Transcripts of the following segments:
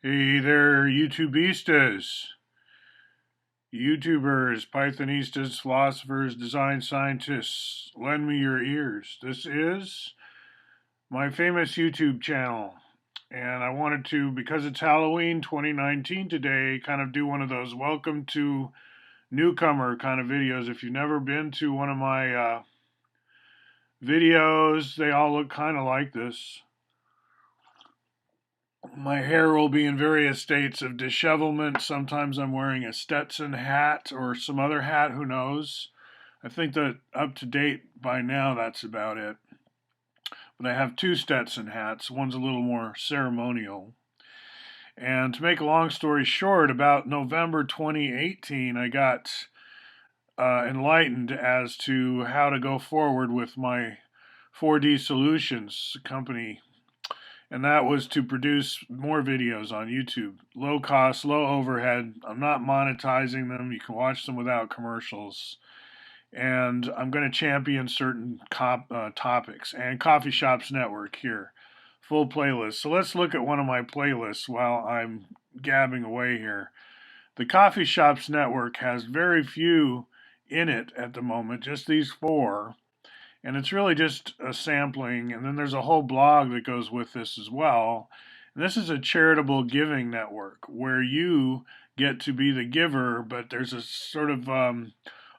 Hey there, YouTubeistas, YouTubers, Pythonistas, philosophers, design scientists. Lend me your ears. This is my famous YouTube channel. And I wanted to, because it's Halloween 2019 today, kind of do one of those welcome to newcomer kind of videos. If you've never been to one of my videos, they all look kind of like this. My hair will be in various states of dishevelment. Sometimes I'm wearing a Stetson hat or some other hat, who knows. I think that up to date by now, that's about it. But I have two Stetson hats. One's a little more ceremonial. And to make a long story short, about November 2018, I got enlightened as to how to go forward with my 4D Solutions company, and that was to produce more videos on YouTube. Low cost, low overhead. I'm not monetizing them. You can watch them without commercials. And I'm going to champion certain topics. And Coffee Shops Network here, full playlist. So let's look at one of my playlists while I'm gabbing away here. The Coffee Shops Network has very few in it at the moment, just these four, and it's really just a sampling. And then there's a whole blog that goes with this as well. And this is a charitable giving network where you get to be the giver, but there's a sort of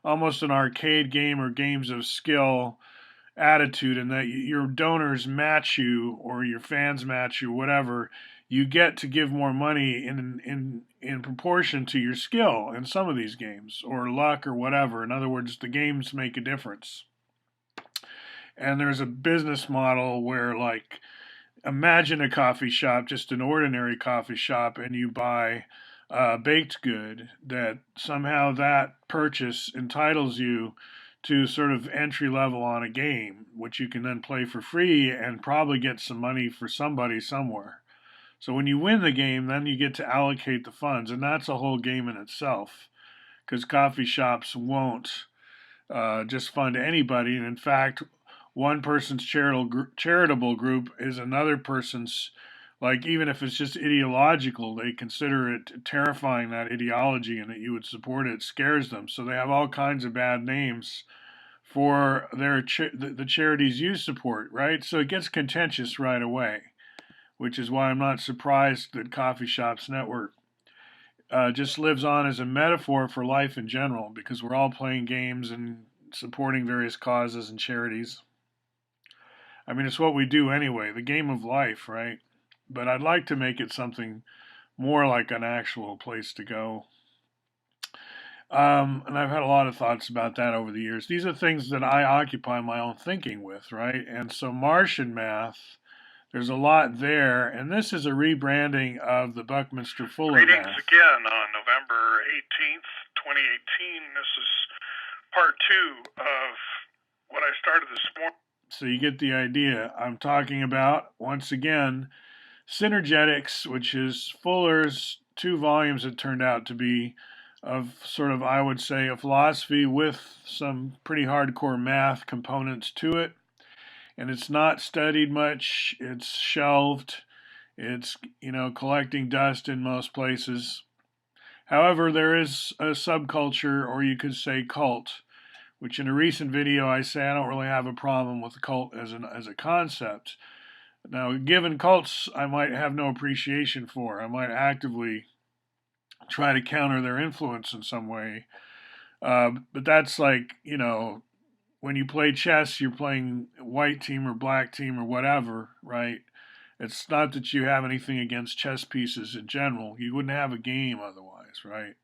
almost an arcade game or games of skill attitude in that your donors match you or your fans match you, whatever. You get to give more money in proportion to your skill in some of these games or luck or whatever. In other words, the games make a difference. And there's a business model where, like, imagine a coffee shop, just an ordinary coffee shop, and you buy a baked good that somehow that purchase entitles you to sort of entry level on a game, which you can then play for free and probably get some money for somebody somewhere. So when you win the game, then you get to allocate the funds, and that's a whole game in itself, because coffee shops won't just fund anybody. And in fact, one person's charitable group is another person's, like, even if it's just ideological, they consider it terrifying, that ideology, and that you would support it scares them. So they have all kinds of bad names for the charities you support, right? So it gets contentious right away, which is why I'm not surprised that Coffee Shops Network just lives on as a metaphor for life in general, because we're all playing games and supporting various causes and charities. I mean, it's what we do anyway, the game of life, right? But I'd like to make it something more like an actual place to go. And I've had a lot of thoughts about that over the years. These are things that I occupy my own thinking with, right? And so, Martian math, there's a lot there. And this is a rebranding of the Buckminster Fuller Greetings math. again on November 18th, 2018. This is part two of what I started this morning. So you get the idea. I'm talking about, once again, Synergetics, which is Fuller's two volumes it turned out to be, of sort of, I would say, a philosophy with some pretty hardcore math components to it. And it's not studied much, it's shelved, it's, collecting dust in most places. However, there is a subculture, or you could say cult, which in a recent video I say I don't really have a problem with the cult as a concept. Now, given cults I might have no appreciation for, I might actively try to counter their influence in some way. But that's like, when you play chess, you're playing white team or black team or whatever, right? It's not that you have anything against chess pieces in general. You wouldn't have a game otherwise, right?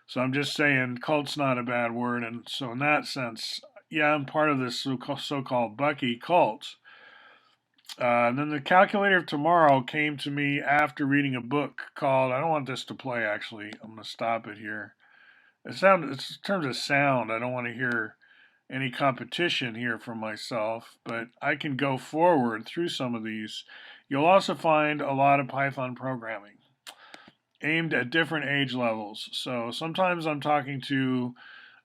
So I'm just saying, cult's not a bad word. And so, in that sense, yeah, I'm part of this so-called Bucky cult. And then the Calculator of Tomorrow came to me after reading a book called, I don't want this to play actually, I'm going to stop it here. It's in terms of sound, I don't want to hear any competition here from myself, but I can go forward through some of these. You'll also find a lot of Python programming aimed at different age levels. So sometimes I'm talking to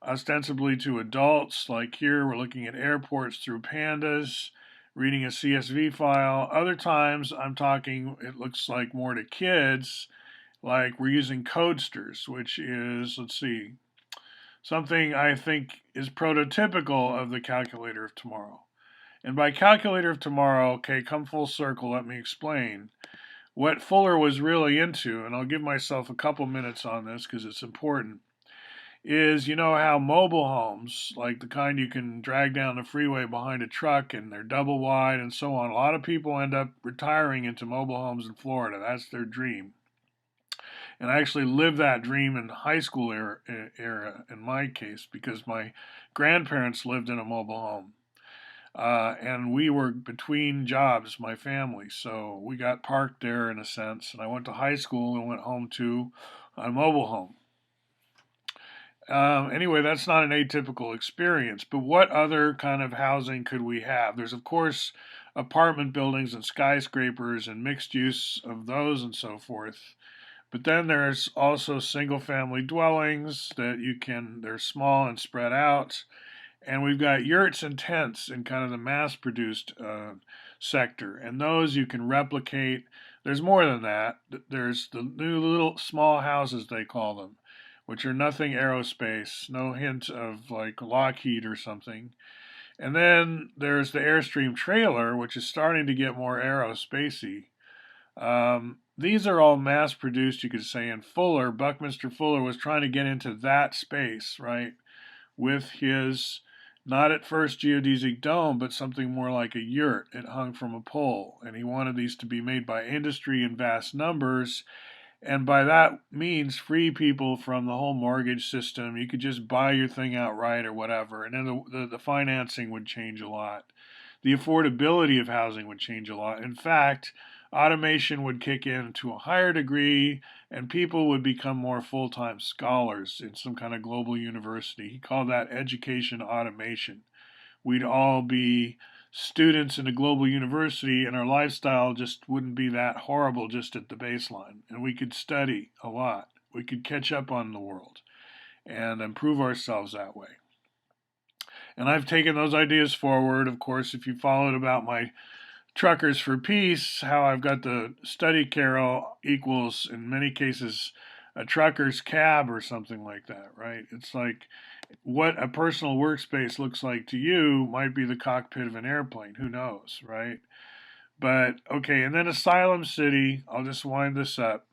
ostensibly to adults, like here we're looking at airports through pandas, reading a CSV file. Other times I'm talking, it looks like more to kids, like we're using Codesters, which is, let's see, something I think is prototypical of the calculator of tomorrow. And by calculator of tomorrow, okay, come full circle, let me explain. What Fuller was really into, and I'll give myself a couple minutes on this because it's important, is you know how mobile homes, like the kind you can drag down the freeway behind a truck and they're double wide and so on, a lot of people end up retiring into mobile homes in Florida. That's their dream. And I actually lived that dream in high school era in my case because my grandparents lived in a mobile home. And we were between jobs, my family, so we got parked there in a sense. And I went to high school and went home to a mobile home. Anyway, that's not an atypical experience, but what other kind of housing could we have? There's, of course, apartment buildings and skyscrapers and mixed use of those and so forth. But then there's also single family dwellings that they're small and spread out. And we've got yurts and tents in kind of the mass produced sector. And those you can replicate. There's more than that. There's the new little small houses, they call them, which are nothing aerospace, no hint of like Lockheed or something. And then there's the Airstream trailer, which is starting to get more aerospacey. These are all mass produced, you could say, in Fuller. Buckminster Fuller was trying to get into that space, right? With his, not at first geodesic dome, but something more like a yurt. It hung from a pole. And he wanted these to be made by industry in vast numbers. And by that means free people from the whole mortgage system. You could just buy your thing outright or whatever. And then the financing would change a lot. The affordability of housing would change a lot. In fact, automation would kick in to a higher degree and people would become more full-time scholars in some kind of global university. He called that education automation. We'd all be students in a global university and our lifestyle just wouldn't be that horrible just at the baseline. And we could study a lot. We could catch up on the world and improve ourselves that way. And I've taken those ideas forward. Of course, if you followed about my Truckers for Peace, how I've got the study carrel equals, in many cases, a trucker's cab or something like that, right? It's like what a personal workspace looks like to you might be the cockpit of an airplane. Who knows, right? But okay, and then Asylum City, I'll just wind this up.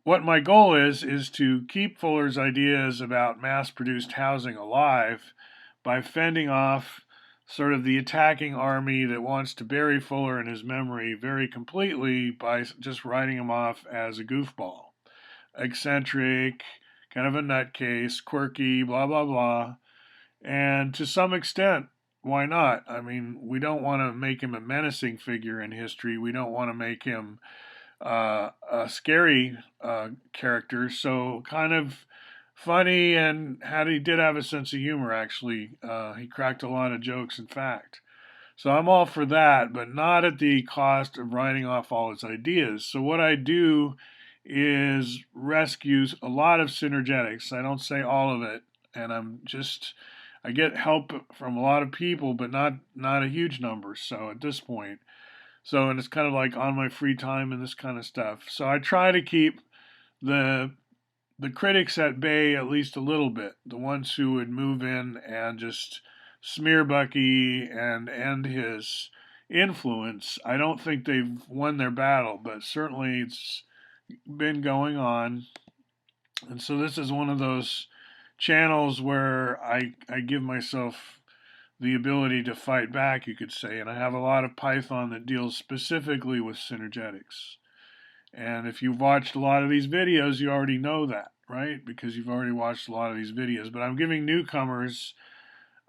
What my goal is to keep Fuller's ideas about mass produced housing alive by fending off sort of the attacking army that wants to bury Fuller in his memory very completely by just writing him off as a goofball. Eccentric, kind of a nutcase, quirky, blah, blah, blah. And to some extent, why not? I mean, we don't want to make him a menacing figure in history. We don't want to make him a scary character. So kind of funny, and he did have a sense of humor, actually. He cracked a lot of jokes, in fact. So I'm all for that, but not at the cost of writing off all his ideas. So what I do is rescue a lot of synergetics. I don't say all of it, and I get help from a lot of people, but not a huge number. So at this point, and it's kind of like on my free time and this kind of stuff. So I try to keep the critics at bay at least a little bit. The ones who would move in and just smear Bucky and end his influence. I don't think they've won their battle, but certainly it's been going on. And so this is one of those channels where I give myself the ability to fight back, you could say. And I have a lot of Python that deals specifically with synergetics. And if you've watched a lot of these videos, you already know that, right? Because you've already watched a lot of these videos. But I'm giving newcomers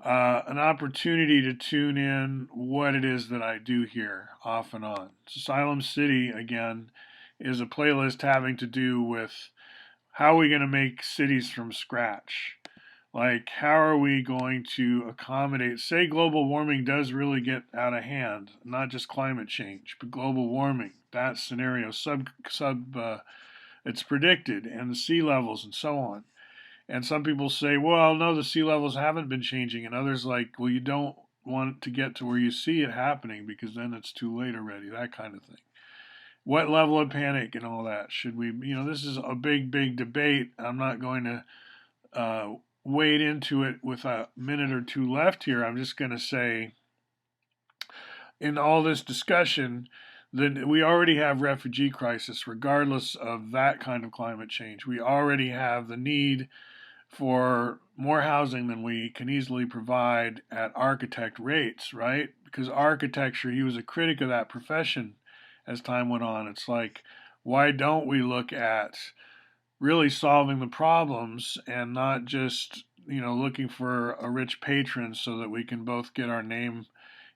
an opportunity to tune in what it is that I do here off and on. Asylum City, again, is a playlist having to do with how are we going to make cities from scratch? Like, how are we going to accommodate, say global warming does really get out of hand, not just climate change, but global warming, that scenario, it's predicted, and the sea levels and so on. And some people say, well, no, the sea levels haven't been changing. And others like, well, want to get to where you see it happening because then it's too late already, that kind of thing. What level of panic and all that should we, this is a big, big debate. I'm not going to wade into it with a minute or two left here. I'm just going to say, in all this discussion, that we already have refugee crisis regardless of that kind of climate change. We already have the need for more housing than we can easily provide at architect rates, right? Because architecture, he was a critic of that profession as time went on. It's like, why don't we look at really solving the problems and not just, looking for a rich patron so that we can both get our name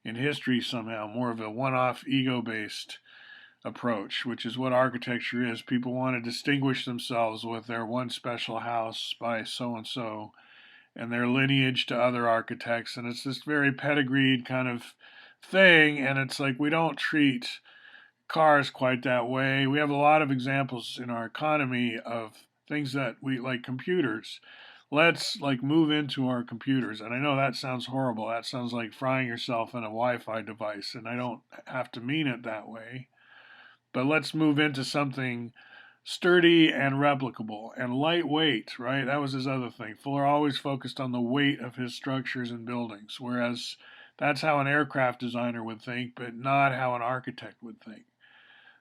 in history somehow, more of a one-off ego-based approach, which is what architecture is. People want to distinguish themselves with their one special house by so and so and their lineage to other architects. And it's this very pedigreed kind of thing. And it's like we don't treat cars quite that way. We have a lot of examples in our economy of things that we like computers. Let's like move into our computers. And I know that sounds horrible. That sounds like frying yourself in a Wi-Fi device. And I don't have to mean it that way. But let's move into something sturdy and replicable and lightweight, right? That was his other thing. Fuller always focused on the weight of his structures and buildings, whereas that's how an aircraft designer would think, but not how an architect would think.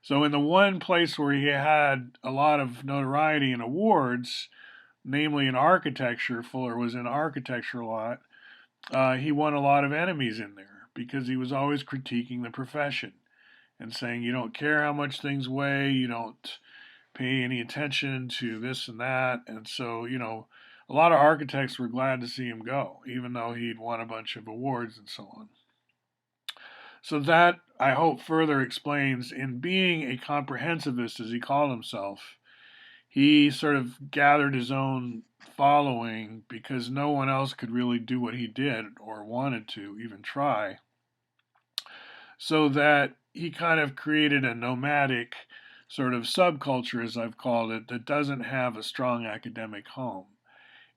So, in the one place where he had a lot of notoriety and awards, namely in architecture, Fuller was in architecture a lot, he won a lot of enemies in there because he was always critiquing the profession and saying you don't care how much things weigh, you don't pay any attention to this and that. And so, a lot of architects were glad to see him go, even though he'd won a bunch of awards and so on. So that, I hope, further explains in being a comprehensivist, as he called himself, he sort of gathered his own following because no one else could really do what he did or wanted to even try. So that he kind of created a nomadic sort of subculture, as I've called it, that doesn't have a strong academic home.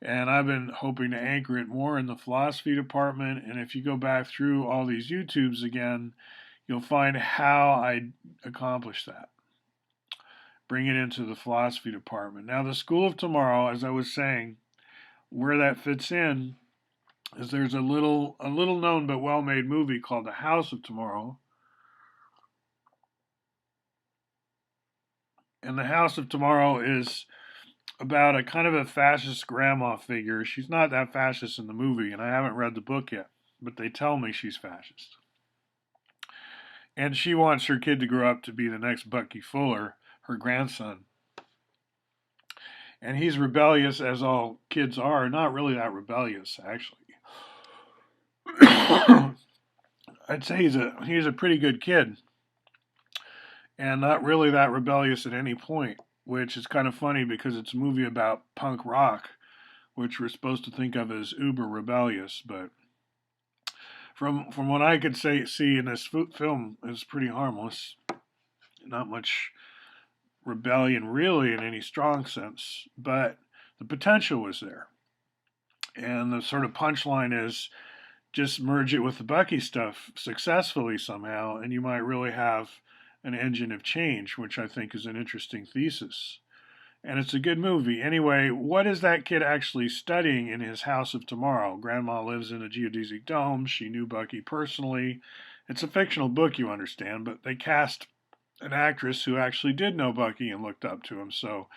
And I've been hoping to anchor it more in the philosophy department. And if you go back through all these YouTubes again, you'll find how I accomplished that. Bring it into the philosophy department. Now, the School of Tomorrow, as I was saying, where that fits in is there's a little known but well made movie called The House of Tomorrow. And The House of Tomorrow is about a kind of a fascist grandma figure. She's not that fascist in the movie, and I haven't read the book yet, but they tell me she's fascist. And she wants her kid to grow up to be the next Bucky Fuller, her grandson. And he's rebellious, as all kids are. Not really that rebellious, actually. I'd say he's a pretty good kid, and not really that rebellious at any point, which is kind of funny because it's a movie about punk rock, which we're supposed to think of as uber rebellious. But from what I could see in this film, is pretty harmless. Not much rebellion really in any strong sense, but the potential was there. And the sort of punchline is just merge it with the Bucky stuff successfully somehow, and you might really have an engine of change, which I think is an interesting thesis. And it's a good movie. Anyway, what is that kid actually studying in his House of Tomorrow? Grandma lives in a geodesic dome. She knew Bucky personally. It's a fictional book, you understand, but they cast an actress who actually did know Bucky and looked up to him. So,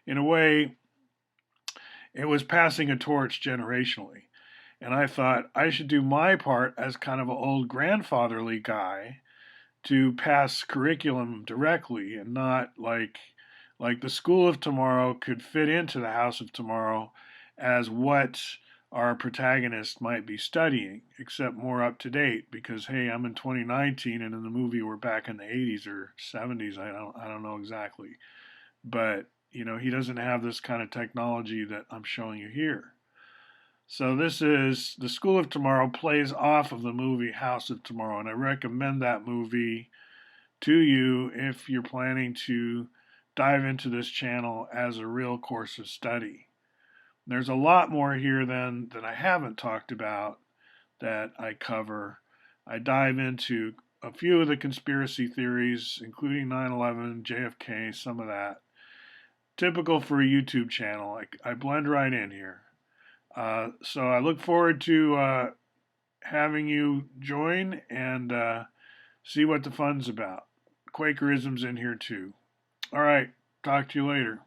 in a way, it was passing a torch generationally. And I thought I should do my part as kind of an old grandfatherly guy to pass curriculum directly and not like the School of Tomorrow could fit into the House of Tomorrow as what our protagonist might be studying, except more up to date because hey, I'm in 2019 and in the movie we're back in the 80s or 70s. I don't know exactly. But, he doesn't have this kind of technology that I'm showing you here. So this is the School of Tomorrow plays off of the movie House of Tomorrow, and I recommend that movie to you if you're planning to dive into this channel as a real course of study. There's a lot more here than that I haven't talked about that I cover. I dive into a few of the conspiracy theories, including 9/11, JFK, some of that. Typical for a YouTube channel. I blend right in here. So I look forward to having you join and see what the fun's about. Quakerism's in here too. All right, talk to you later.